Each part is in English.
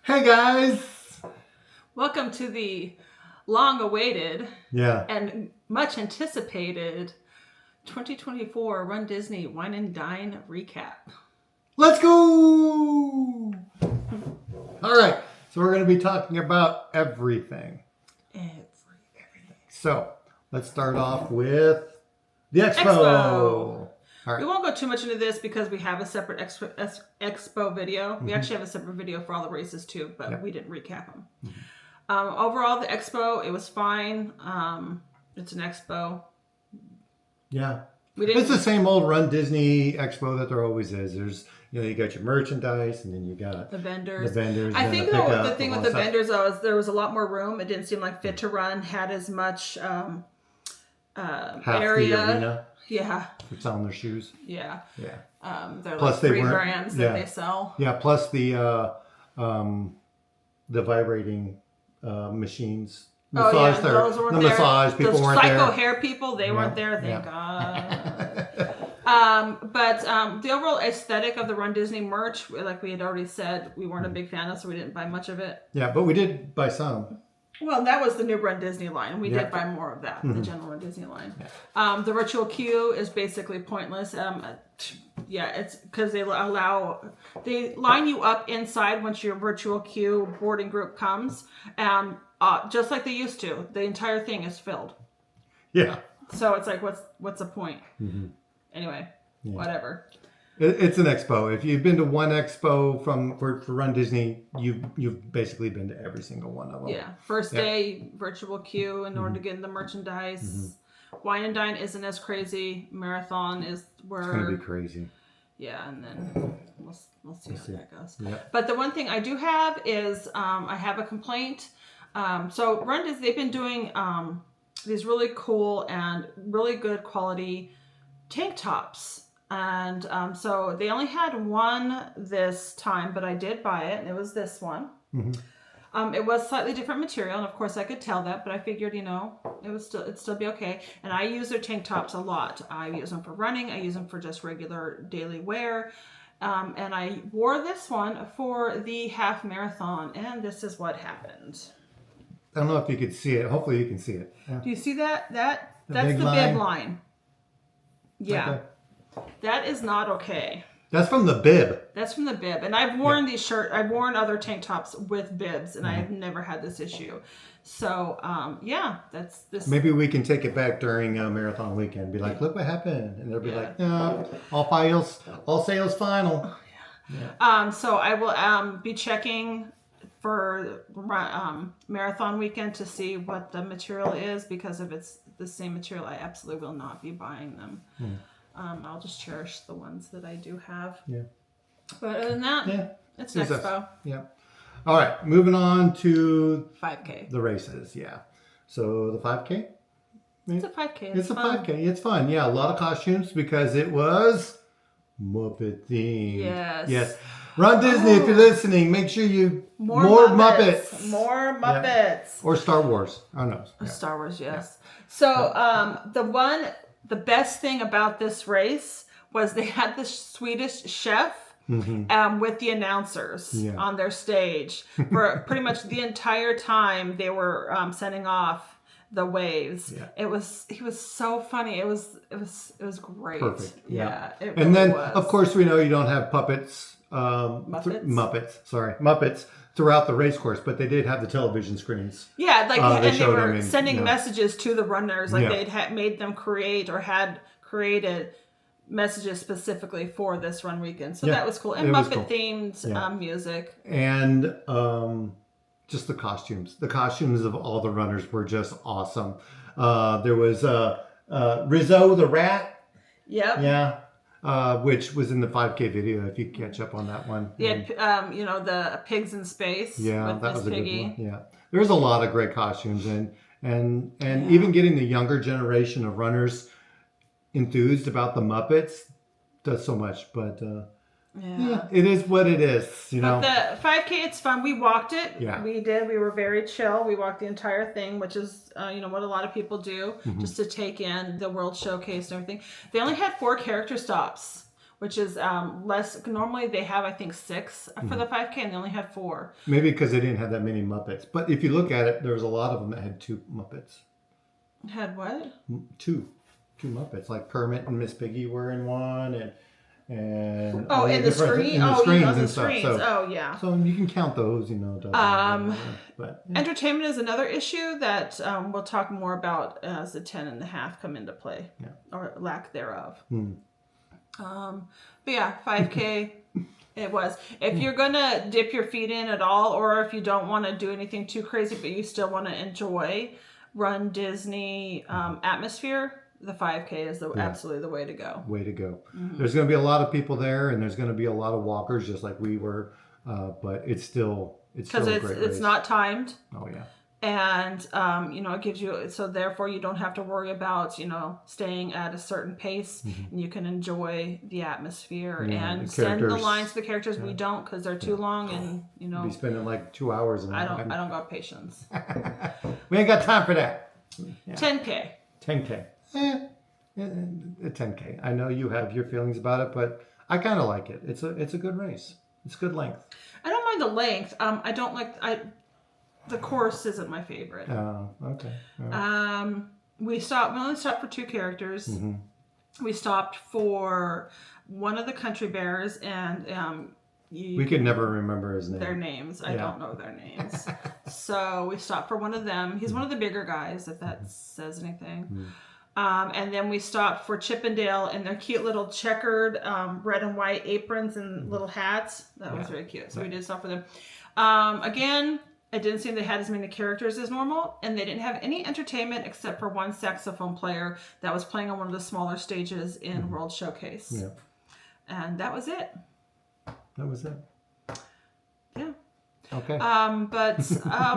Hey guys! Welcome to the long-awaited Yeah. and much anticipated 2024 Run Disney Wine and Dine recap. Let's go! Alright, so we're going to be talking about everything. Everything. So, let's start off with the Expo. All right. We won't go too much into this because we have a separate Expo video. We actually have a separate video for all the races too, but we didn't recap them. Overall, the Expo, it was fine. It's an Expo. Yeah. It's the same old Run Disney Expo that there always is. There's, you got your merchandise, and then you got the vendors. I think the thing with the vendors though is there was a lot more room. It didn't seem like Fit to Run had as much half area. the arena. Yeah. For selling their shoes. Yeah. Yeah. They're Plus like they free weren't- brands that they sell. Yeah. Plus the vibrating machines. Massage those weren't the there. massage people those weren't there. Psycho hair people, they weren't there. Thank God. But the overall aesthetic of the Run Disney merch, like we had already said, we weren't a big fan of, so we didn't buy much of it. Yeah, but we did buy some. Well, that was the new Run Disney line, and we did buy more of that, the general Run Disney line. Yeah. The virtual queue is basically pointless. It's because they line you up inside once your virtual queue boarding group comes, just like they used to. The entire thing is filled. Yeah. So it's like, what's the point? Anyway, whatever. It's an expo. If you've been to one expo for Run Disney, you've basically been to every single one of them. Yeah. First day, virtual queue in order to get the merchandise. Wine and Dine isn't as crazy. Marathon is where... It's going to be crazy. Yeah, and then we'll see how that goes. Yep. But the one thing I do have is I have a complaint. So Run Disney, they've been doing these really cool and really good quality tank tops. And so they only had one this time, but I did buy it, and it was this one. It was slightly different material, and of course I could tell that, but I figured, it'd still be okay. And I use their tank tops a lot. I use them for running. I use them for just regular daily wear. And I wore this one for the half marathon, and this is what happened. I don't know if you could see it. Hopefully you can see it. Yeah. Do you see that? That's the bib line. Yeah. Okay. That is not okay. That's from the bib. That's from the bib. And I've worn these I've worn other tank tops with bibs, and I've never had this issue. So, that's this. Maybe we can take it back during marathon weekend. Be like, look what happened. And they'll be like, no, all sales final. So I will be checking for marathon weekend to see what the material is, because if it's the same material, I absolutely will not be buying them. I'll just cherish the ones that I do have. Yeah. But other than that, it's an expo. Yeah. All right, moving on to 5K. The races. Yeah. So the 5K? It's a 5K. It's a 5K. It's fun. Yeah, a lot of costumes because it was Muppet themed. Yes. Run Disney, if you're listening, make sure you... More Muppets. More Muppets. Yeah. Or Star Wars. Oh, no. Yeah. Star Wars, yes. Yeah. So the best thing about this race was they had the Swedish chef with the announcers on their stage for pretty much the entire time they were sending off the waves. Yeah. He was so funny. It was great. Perfect. Yeah. It really then was. Of course we know you don't have puppets. Muppets throughout the race course, but they did have the television screens. Yeah, they were sending messages to the runners, they'd made them create or had created messages specifically for this run weekend. So that was cool. And Muppet themed music. And just the costumes. The costumes of all the runners were just awesome. There was Rizzo the rat. Yep. Yeah. Which was in the 5K video, if you catch up on that one. Yeah, the pigs in space. Yeah, with that was a Piggy. good one. Yeah, there's a lot of great costumes, and even getting the younger generation of runners enthused about the Muppets does so much. But it is what it is. But the 5K, it's fun. We walked it. Yeah, we did. We were very chill. We walked the entire thing, which is what a lot of people do, just to take in the World Showcase and everything. They only had 4 character stops, which is less. Normally they have, I think, 6 for the 5K, and they only had 4. Maybe because they didn't have that many Muppets. But if you look at it, there was a lot of them that had 2 Muppets. Had what? 2 Muppets, like Kermit and Miss Piggy were in one, and in the different- screen. in the Oh, screens you know, the and stuff. screens. So, Oh, yeah. so you can count those, you know. But yeah. Entertainment is another issue that we'll talk more about as the 10.5 come into play, or lack thereof. But yeah, 5K. It was. If you're gonna dip your feet in at all, or if you don't want to do anything too crazy, but you still want to enjoy RunDisney atmosphere, the 5K is absolutely the way to go. Way to go. There's going to be a lot of people there, and there's going to be a lot of walkers, just like we were. But it's still a great race. It's not timed. Oh yeah. And it gives you, so therefore you don't have to worry about staying at a certain pace, and you can enjoy the atmosphere and send the lines to the characters. We don't, because they're too long, and be spending like 2 hours. I don't got patience. We ain't got time for that. Yeah. 10K. 10K. 10K. I know you have your feelings about it, but I kind of like it. It's a good race. It's good length. I don't mind the length. I don't like the course isn't my favorite. Oh, okay. Right. We only stopped for 2 characters. We stopped for one of the country bears, and we could never remember their names. I don't know their names. So we stopped for one of them. He's one of the bigger guys, if that says anything. And then we stopped for Chippendale and their cute little checkered red and white aprons and little hats. That was very cute. So we did stop for them. Again, it didn't seem they had as many characters as normal, and they didn't have any entertainment except for one saxophone player that was playing on one of the smaller stages in World Showcase. Yeah. And that was it. Yeah. Okay. But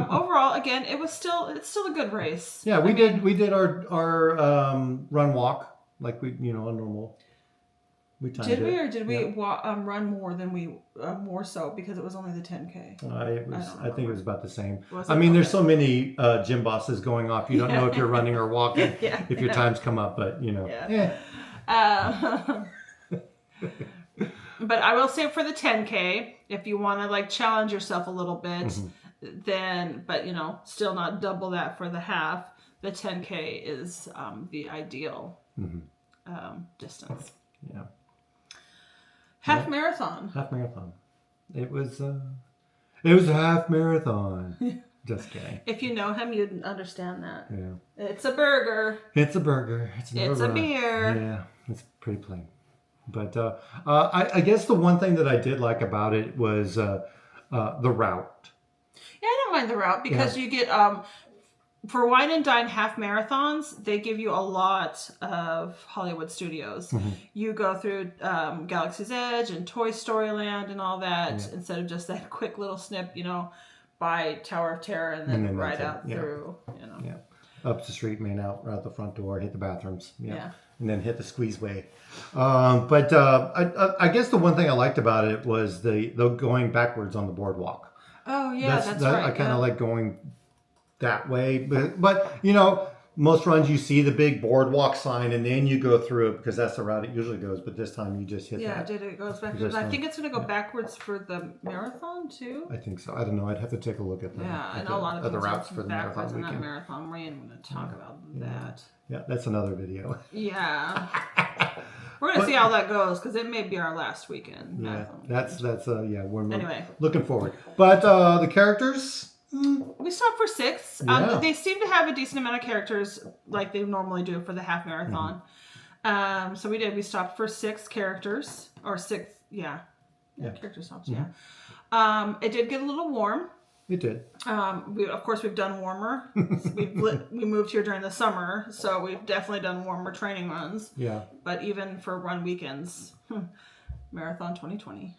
overall, again, it's still a good race. Yeah, we did our run walk like we a normal. We timed did we, or did we run more than we more so because it was only the 10K? I think it was about the same. There's so many gym bosses going off. You don't know if you're running or walking if your times come up, but But I will say for the 10K, if you want to challenge yourself a little bit, then still not double that for the half. The 10K is the ideal distance. Yeah. Half marathon. It was a half marathon. Just kidding. If you know him, you'd understand that. Yeah. It's a burger. It's a burger. It's a beer. Yeah, it's pretty plain. But I guess the one thing that I did like about it was the route. Yeah, I don't mind the route because you get for Wine and Dine half marathons, they give you a lot of Hollywood studios. You go through Galaxy's Edge and Toy Story Land and all that instead of just that quick little snip, by Tower of Terror and then right out through, Yeah. Up the street, out the front door, hit the bathrooms. Yeah. And then hit the squeezeway. But I guess the one thing I liked about it was the going backwards on the boardwalk. Oh, yeah, that's right. I kind of like going that way. But most runs you see the big boardwalk sign and then you go through it because that's the route it usually goes. But this time you just hit that. Yeah, it goes backwards. I think it's going to go backwards for the marathon too. I think so. I don't know. I'd have to take a look at that. Yeah, I know a lot of other routes for the marathon weekend. weekend. That marathon. We're going to talk about that. Yeah, that's another video. Yeah. We're going to see how that goes because it may be our last weekend. Yeah, we're anyway. looking forward. But the characters... We stopped for 6. Yeah. They seem to have a decent amount of characters like they normally do for the half marathon. So we stopped for 6 characters. Or 6, character stops, it did get a little warm. It did. We've done warmer. We moved here during the summer, so we've definitely done warmer training runs. Yeah. But even for run weekends, Marathon 2020.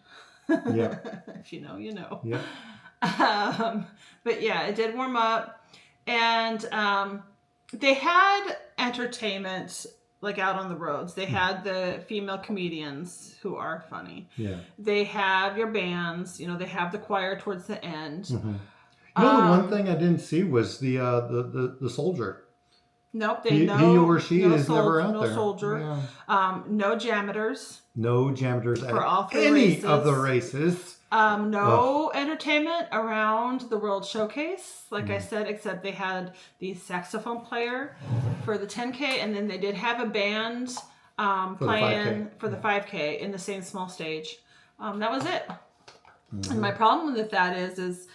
Yeah. If you know, you know. Yeah. But yeah, it did warm up, and they had entertainment out on the roads. They had the female comedians who are funny. Yeah. They have your bands. They have the choir towards the end. The one thing I didn't see was the soldier. Nope, he or she is never out there. No soldier. Yeah. No janitors. No janitors for at all 3 any races. of the races. No entertainment around the World Showcase, like I said, except they had the saxophone player for the 10K, and then they did have a band playing for the 5K in the same small stage. That was it. And my problem with that is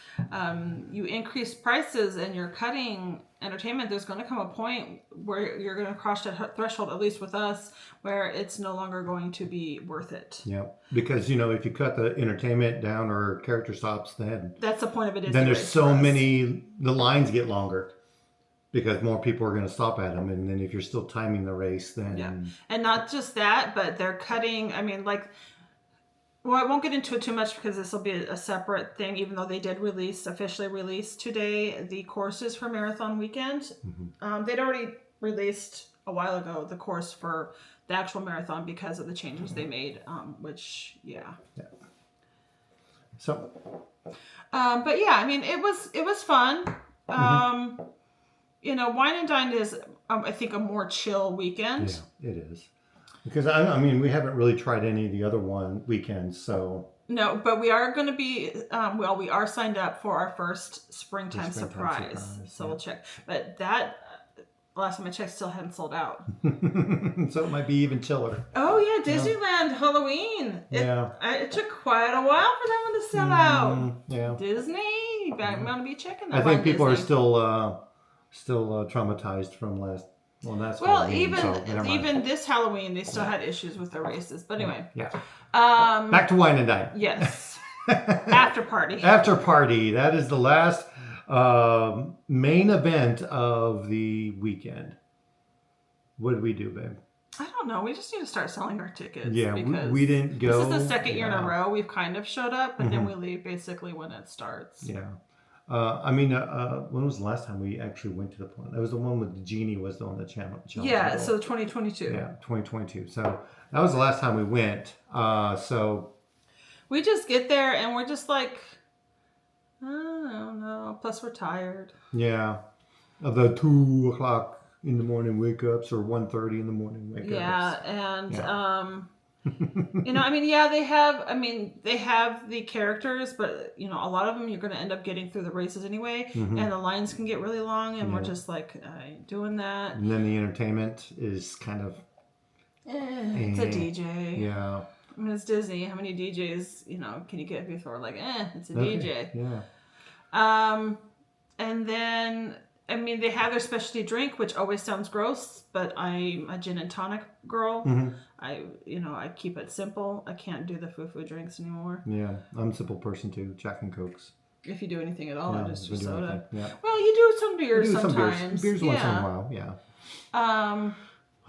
you increase prices and you're cutting entertainment. There's going to come a point where you're going to cross that threshold, at least with us, where it's no longer going to be worth it. Yeah, because if you cut the entertainment down or character stops, then that's the point of it. Then there's so many, the lines get longer because more people are going to stop at them, and then if you're still timing the race, then and not just that, but they're cutting. I mean, well, I won't get into it too much because this will be a separate thing, even though they did officially release today the courses for Marathon Weekend. They'd already released a while ago the course for the actual marathon because of the changes they made, So. But yeah, I mean, it was fun. Wine and Dine is, I think, a more chill weekend. Yeah, it is. Because, I mean, we haven't really tried any of the other weekends, so... No, but we are going to be... we are signed up for our first springtime surprise. So we'll check. But that, last time I checked, still hadn't sold out. So it might be even chiller. Oh, yeah, Disneyland Halloween. It took quite a while for that one to sell out. Yeah. Disney, I'm going to be checking that. I think people are still traumatized from last... Well, that's even this Halloween, they still had issues with their races. But anyway, back to Wine and Dine. Yes, after party. After party. That is the last main event of the weekend. What did we do, babe? I don't know. We just need to start selling our tickets. Yeah, we didn't go. This is the second year in a row we've kind of showed up, and then we leave basically when it starts. Yeah. When was the last time we actually went to the plant? That was the one with the genie was on the channel. Yeah, so 2022. Yeah, 2022. So that was the last time we went. So we just get there and we're just like, I don't know. Plus we're tired. Yeah, of the 2 o'clock in the morning wake ups or 1:30 in the morning wake ups. Yeah, and they have the characters, but a lot of them you're going to end up getting through the races anyway, and the lines can get really long, and we're just like, I ain't doing that. And then the entertainment is kind of it's a DJ. Yeah. I mean, it's Disney. How many DJs, can you get before it's a DJ? Yeah. And then they have their specialty drink, which always sounds gross, but I'm a gin and tonic girl. I keep it simple. I can't do the foo-foo drinks anymore. Yeah, I'm a simple person too. Jack and Cokes. If you do anything at all, Yeah, just your soda. Yeah. Well, you do some beers sometimes. Some beers once in a while, yeah.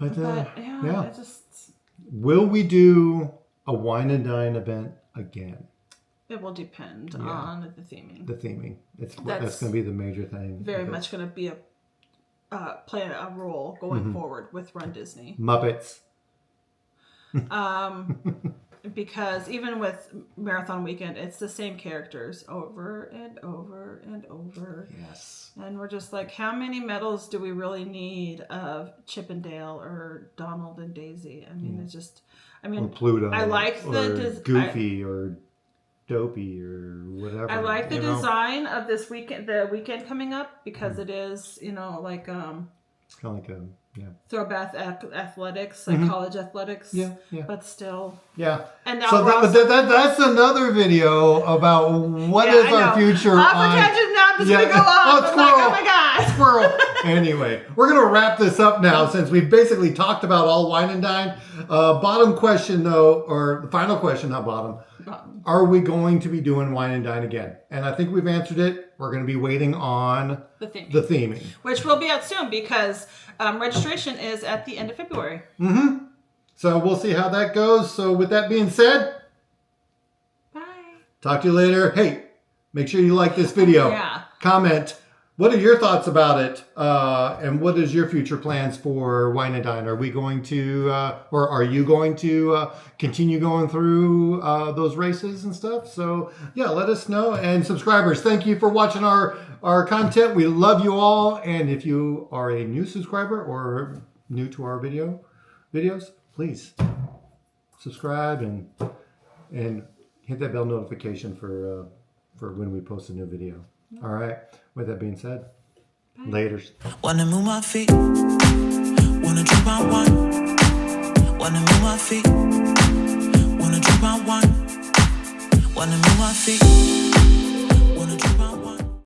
It just... Will we do a Wine and Dine event again? It will depend on the theming. The theming. That's going to be the major thing. Very much going to be play a role going forward with RunDisney. Muppets. Because even with Marathon Weekend, it's the same characters over and over and over. Yes. And we're just like, how many medals do we really need of Chip and Dale or Donald and Daisy? I mean, it's just... or Pluto. I like the... Goofy or Dopey or whatever. I like the design of this weekend, the weekend coming up, because it is, kind of like a... Yeah. Throwback athletics, like college athletics. Yeah. But still. Yeah. And now so that's another video about what is our future I'm just going to go off. Squirrel. Oh my God. Squirrel. Anyway, we're going to wrap this up now since we've basically talked about all Wine and Dine. Bottom question though, or the final question, not bottom. Are we going to be doing Wine and Dine again? And I think we've answered it. We're going to be waiting on the theming. Which will be out soon because registration is at the end of February. So we'll see how that goes. So with that being said, bye. Talk to you later. Hey, make sure you like this video. Yeah. Comment, What are your thoughts about it? And what is your future plans for Wine and Dine? Are we going to, or are you going to continue going through those races and stuff? So yeah, let us know. And subscribers, thank you for watching our content. We love you all. And if you are a new subscriber or new to our videos, please subscribe and hit that bell notification for when we post a new video. All right. With that being said, laters. Wanna move my feet, wanna drink my wine. Wanna move my feet, wanna drink my wine. Wanna move my feet.